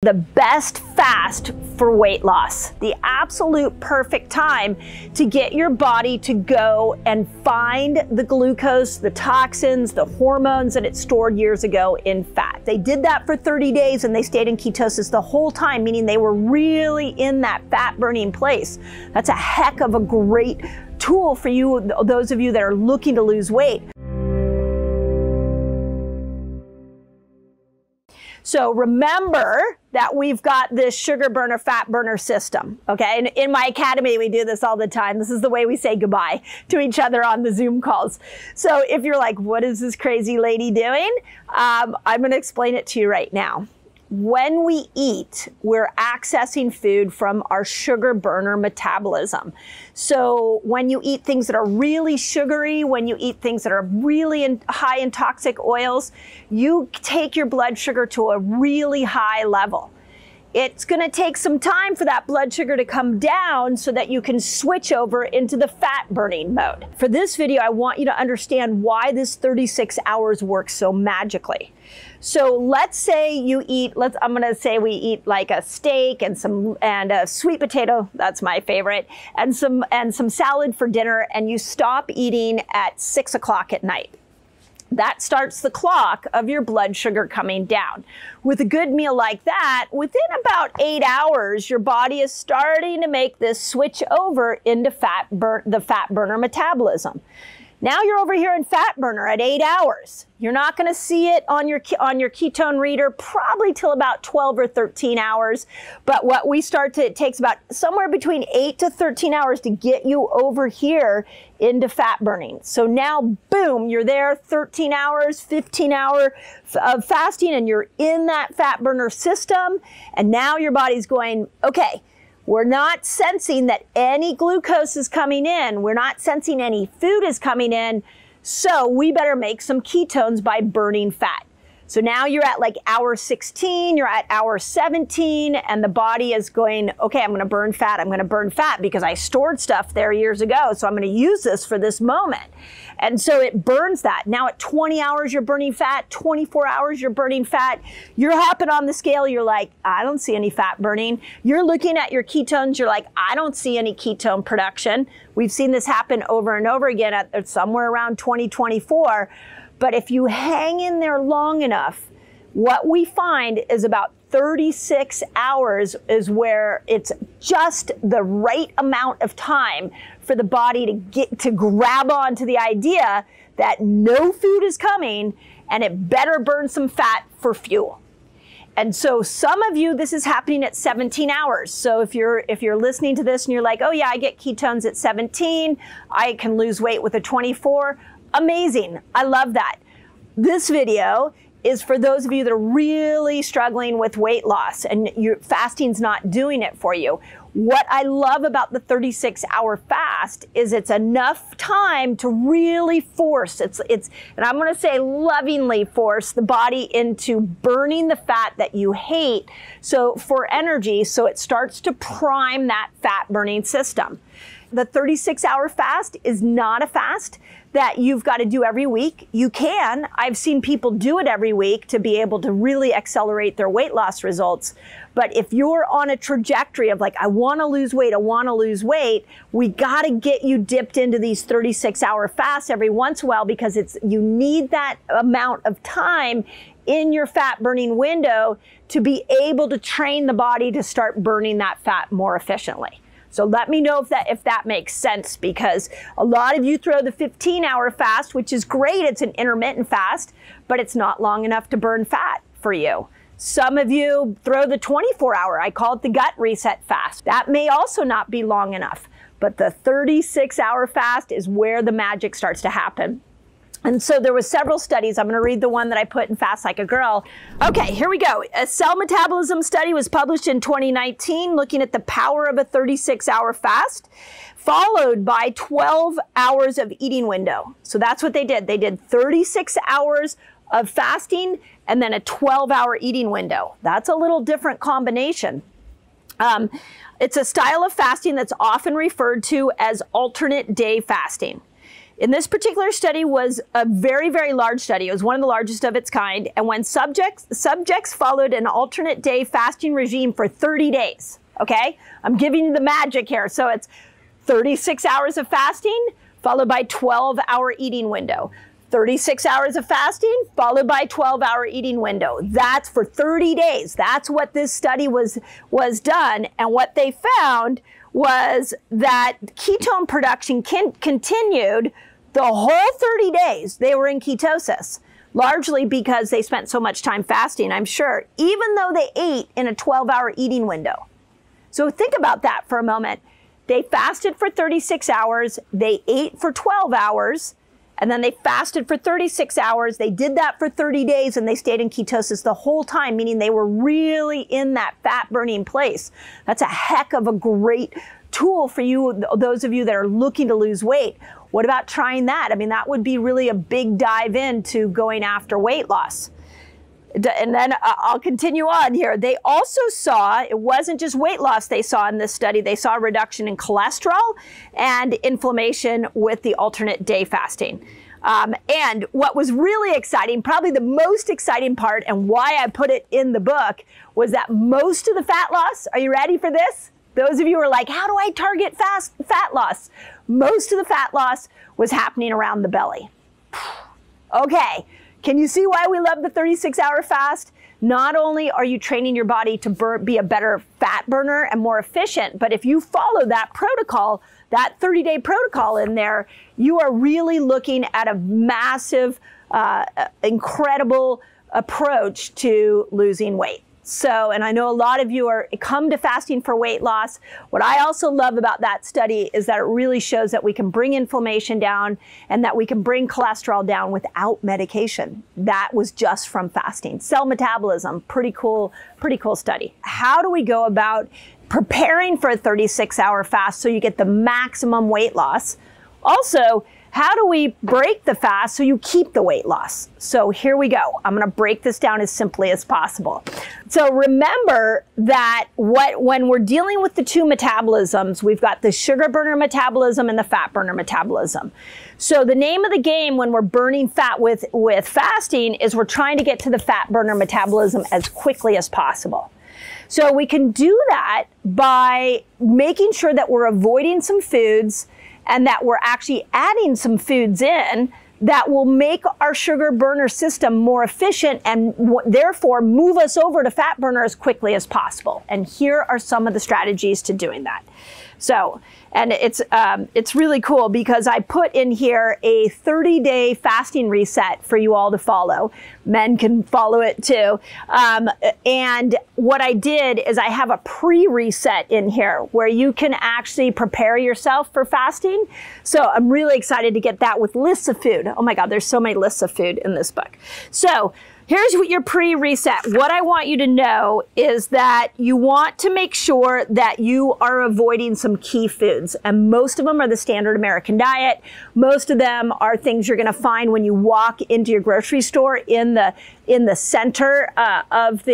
the best fast for weight loss, the absolute perfect time to get your body to go and find the glucose, the toxins, the hormones that it stored years ago in fat. They did that for 30 days and they stayed in ketosis the whole time, meaning they were really in that fat burning place. That's a heck of a great tool for you, those of you that are looking to lose weight. So remember that we've got this sugar burner, fat burner system, okay? And in my academy, we do this all the time. This is the way we say goodbye to each other on the Zoom calls. So if you're like, what is this crazy lady doing? I'm gonna explain it to you right now. When we eat, we're accessing food from our sugar burner metabolism. So when you eat things that are really sugary, when you eat things that are really high in toxic oils, you take your blood sugar to a really high level. It's going to take some time for that blood sugar to come down so that you can switch over into the fat burning mode. For this video, I want you to understand why this 36 hours works so magically. So let's say you eat, I'm going to say we eat like a steak and a sweet potato, that's my favorite, and some salad for dinner, and you stop eating at 6 o'clock at night. That starts the clock of your blood sugar coming down. With a good meal like that, within about 8 hours, your body is starting to make this switch over into the fat burner metabolism. Now you're over here in fat burner at 8 hours. You're not going to see it on your ketone reader probably till about 12 or 13 hours. But it takes about somewhere between 8 to 13 hours to get you over here into fat burning. So now, boom, you're there 13 hours, 15 hours of fasting, and you're in that fat burner system. And now your body's going, okay, we're not sensing that any glucose is coming in. We're not sensing any food is coming in. So we better make some ketones by burning fat. So now you're at like hour 16, you're at hour 17, and the body is going, okay, I'm going to burn fat. I'm going to burn fat because I stored stuff there years ago. So I'm going to use this for this moment. And so it burns that. Now at 20 hours, you're burning fat. 24 hours, you're burning fat. You're hopping on the scale. You're like, I don't see any fat burning. You're looking at your ketones. You're like, I don't see any ketone production. We've seen this happen over and over again at somewhere around 2024. But if you hang in there long enough, what we find is about 36 hours is where it's just the right amount of time for the body to grab onto the idea that no food is coming and it better burn some fat for fuel. And so some of you, this is happening at 17 hours. So if you're listening to this and you're like, oh yeah, I get ketones at 17, I can lose weight with a 24. Amazing. I love that. This video is for those of you that are really struggling with weight loss and your fasting's not doing it for you. What I love about the 36-hour fast is it's enough time to really force, and I'm going to say lovingly force the body into burning the fat that you hate for energy, so it starts to prime that fat burning system. The 36-hour fast is not a fast that you've got to do every week. You can. I've seen people do it every week to be able to really accelerate their weight loss results. But if you're on a trajectory of like, I want to lose weight, we got to get you dipped into these 36-hour fasts every once in a while, because you need that amount of time in your fat burning window to be able to train the body to start burning that fat more efficiently. So let me know if that makes sense, because a lot of you throw the 15-hour fast, which is great. It's an intermittent fast, but it's not long enough to burn fat for you. Some of you throw the 24-hour. I call it the gut reset fast. That may also not be long enough, but the 36-hour fast is where the magic starts to happen. And so there was several studies. I'm going to read the one that I put in Fast Like a Girl. Okay, here we go. A cell metabolism study was published in 2019 looking at the power of a 36-hour fast, followed by 12 hours of eating window. So that's what they did. They did 36 hours of fasting and then a 12-hour eating window. That's a little different combination. It's a style of fasting that's often referred to as alternate day fasting. in this particular study was a very, very large study. It was one of the largest of its kind. And when subjects followed an alternate day fasting regime for 30 days, okay? I'm giving you the magic here. So it's 36 hours of fasting followed by 12-hour eating window. 36 hours of fasting followed by 12-hour eating window. That's for 30 days. That's what this study was done. And what they found was that ketone production continued the whole 30 days. They were in ketosis, largely because they spent so much time fasting, I'm sure, even though they ate in a 12-hour eating window. So think about that for a moment. They fasted for 36 hours, they ate for 12 hours, and then they fasted for 36 hours. They did that for 30 days, and they stayed in ketosis the whole time, meaning they were really in that fat-burning place. That's a heck of a great tool for you, those of you that are looking to lose weight. What about trying that? I mean, that would be really a big dive into going after weight loss. And then I'll continue on here. They also saw, it wasn't just weight loss they saw in this study, they saw a reduction in cholesterol and inflammation with the alternate day fasting. And what was really exciting, probably the most exciting part, and why I put it in the book, was that most of the fat loss, are you ready for this? Those of you who are like, how do I target fat loss? Most of the fat loss was happening around the belly. Okay. Can you see why we love the 36-hour fast? Not only are you training your body to be a better fat burner and more efficient, but if you follow that protocol, that 30-day protocol in there, you are really looking at a massive, incredible approach to losing weight. So, and I know a lot of you come to fasting for weight loss. What I also love about that study is that it really shows that we can bring inflammation down and that we can bring cholesterol down without medication. That was just from fasting. Cell metabolism, pretty cool study. How do we go about preparing for a 36-hour fast so you get the maximum weight loss? Also, how do we break the fast so you keep the weight loss? So here we go. I'm going to break this down as simply as possible. So remember that when we're dealing with the two metabolisms, we've got the sugar burner metabolism and the fat burner metabolism. So the name of the game when we're burning fat with fasting is we're trying to get to the fat burner metabolism as quickly as possible. So we can do that by making sure that we're avoiding some foods and that we're actually adding some foods in that will make our sugar burner system more efficient and therefore move us over to fat burner as quickly as possible. And here are some of the strategies to doing that. So, and it's really cool because I put in here a 30-day fasting reset for you all to follow. Men can follow it too. And what I did is I have a pre-reset in here where you can actually prepare yourself for fasting. So I'm really excited to get that with lists of food. Oh my God, there's so many lists of food in this book. So here's what your pre-reset. What I want you to know is that you want to make sure that you are avoiding some key foods. And most of them are the standard American diet. Most of them are things you're going to find when you walk into your grocery store in the center of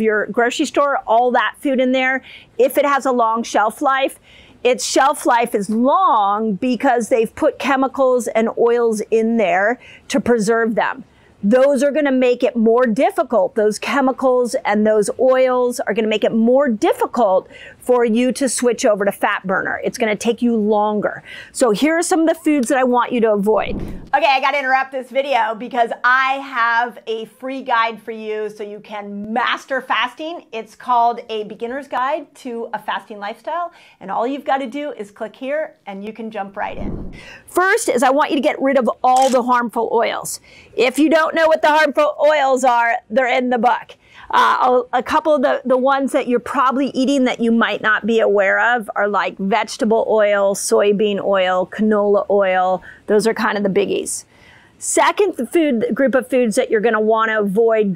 your grocery store, all that food in there. If it has a long shelf life, its shelf life is long because they've put chemicals and oils in there to preserve them. Those are going to make it more difficult. Those chemicals and those oils are going to make it more difficult for you to switch over to fat burner. It's going to take you longer. So here are some of the foods that I want you to avoid. Okay, I got to interrupt this video because I have a free guide for you so you can master fasting. It's called A Beginner's Guide to a Fasting Lifestyle. And all you've got to do is click here and you can jump right in. First is I want you to get rid of all the harmful oils. If you don't know what the harmful oils are, they're in the book. A couple of the ones that you're probably eating that you might not be aware of are like vegetable oil, soybean oil, canola oil. Those are kind of the biggies. Second group of foods that you're going to want to avoid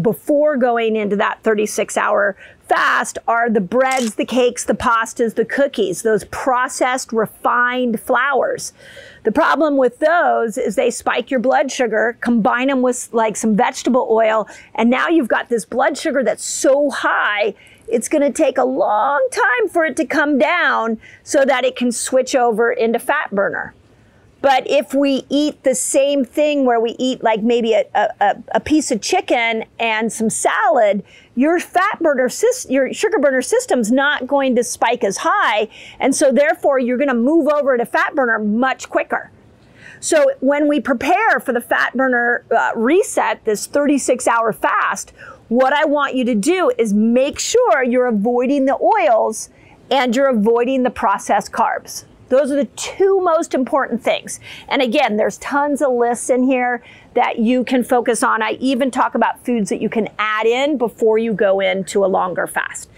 before going into that 36-hour fast are the breads, the cakes, the pastas, the cookies, those processed, refined flours. The problem with those is they spike your blood sugar, combine them with like some vegetable oil, and now you've got this blood sugar that's so high, it's going to take a long time for it to come down so that it can switch over into fat burner. But if we eat the same thing where we eat like maybe a piece of chicken and some salad, your your sugar burner system's not going to spike as high. And so therefore you're going to move over to fat burner much quicker. So when we prepare for the fat burner reset, this 36-hour fast, what I want you to do is make sure you're avoiding the oils and you're avoiding the processed carbs. Those are the two most important things. And again, there's tons of lists in here that you can focus on. I even talk about foods that you can add in before you go into a longer fast.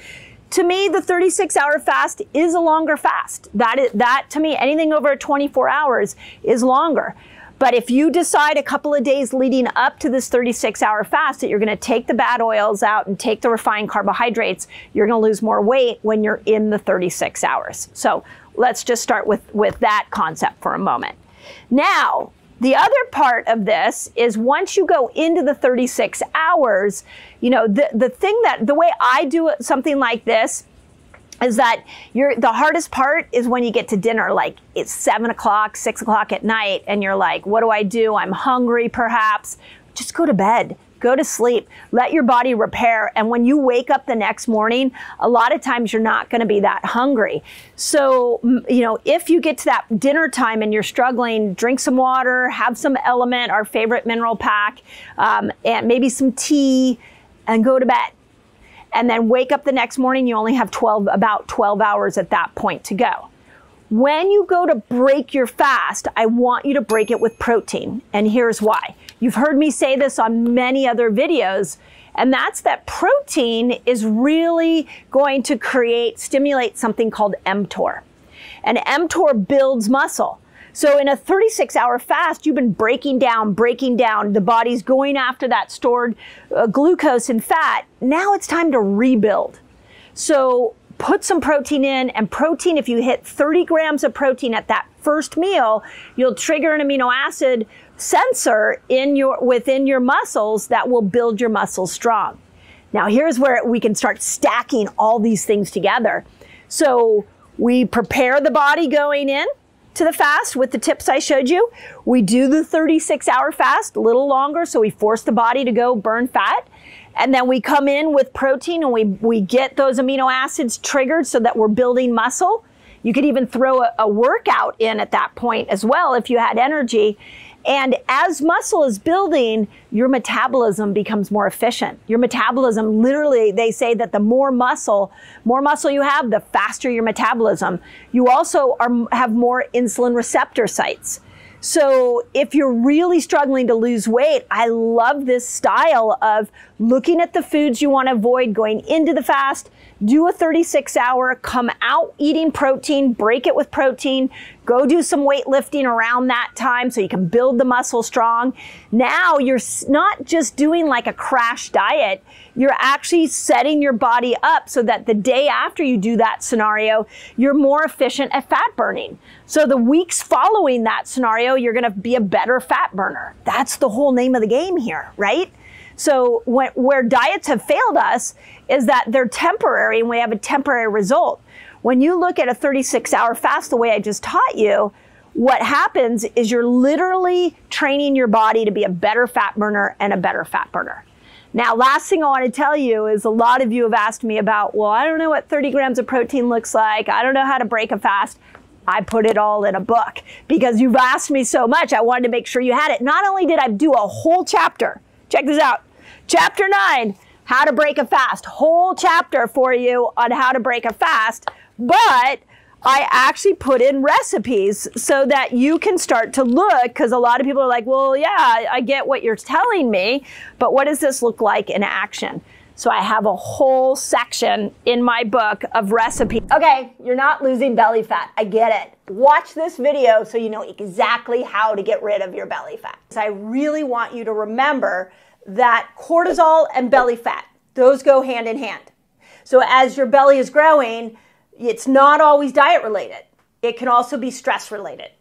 To me, the 36-hour fast is a longer fast. That to me, anything over 24 hours is longer. But if you decide a couple of days leading up to this 36-hour fast that you're going to take the bad oils out and take the refined carbohydrates, you're going to lose more weight when you're in the 36 hours. So let's just start with that concept for a moment. Now, the other part of this is once you go into the 36 hours, you know, the way I do something like this is that the hardest part is when you get to dinner, like it's 7 o'clock, 6 o'clock at night, and you're like, what do I do? I'm hungry perhaps. Just go to bed. Go to sleep, let your body repair. And when you wake up the next morning, a lot of times you're not going to be that hungry. So, you know, if you get to that dinner time and you're struggling, drink some water, have some Element, our favorite mineral pack, and maybe some tea, and go to bed. And then wake up the next morning, you only have about 12 hours at that point to go. When you go to break your fast, I want you to break it with protein. And here's why. You've heard me say this on many other videos, and that's that protein is really going to stimulate something called mTOR. And mTOR builds muscle. So in a 36-hour fast, you've been breaking down, the body's going after that stored glucose and fat. Now it's time to rebuild. So put some protein in, and protein, if you hit 30 grams of protein at that first meal, you'll trigger an amino acid sensor within your muscles that will build your muscles strong. Now here's where we can start stacking all these things together. So we prepare the body going in to the fast with the tips I showed you. We do the 36-hour fast, a little longer, so we force the body to go burn fat. And then we come in with protein and we get those amino acids triggered so that we're building muscle. You could even throw a workout in at that point as well if you had energy. And as muscle is building, your metabolism becomes more efficient. Your metabolism, literally, they say that the more muscle you have, the faster your metabolism. You also have more insulin receptor sites. So if you're really struggling to lose weight, I love this style of looking at the foods you want to avoid going into the fast, do a 36-hour, come out eating protein, break it with protein, go do some weightlifting around that time so you can build the muscle strong. Now you're not just doing like a crash diet, you're actually setting your body up so that the day after you do that scenario, you're more efficient at fat burning. So the weeks following that scenario, you're going to be a better fat burner. That's the whole name of the game here, right? So where diets have failed us is that they're temporary and we have a temporary result. When you look at a 36-hour fast the way I just taught you, what happens is you're literally training your body to be a better fat burner and a better fat burner. Now, last thing I want to tell you is a lot of you have asked me about, well, I don't know what 30 grams of protein looks like. I don't know how to break a fast. I put it all in a book because you've asked me so much. I wanted to make sure you had it. Not only did I do a whole chapter, check this out, Chapter 9, how to break a fast, whole chapter for you on how to break a fast, but I actually put in recipes so that you can start to look, because a lot of people are like, well, yeah, I get what you're telling me, but what does this look like in action? So I have a whole section in my book of recipes. Okay, you're not losing belly fat. I get it. Watch this video so you know exactly how to get rid of your belly fat. So I really want you to remember that cortisol and belly fat, those go hand in hand. So as your belly is growing, it's not always diet related. It can also be stress related.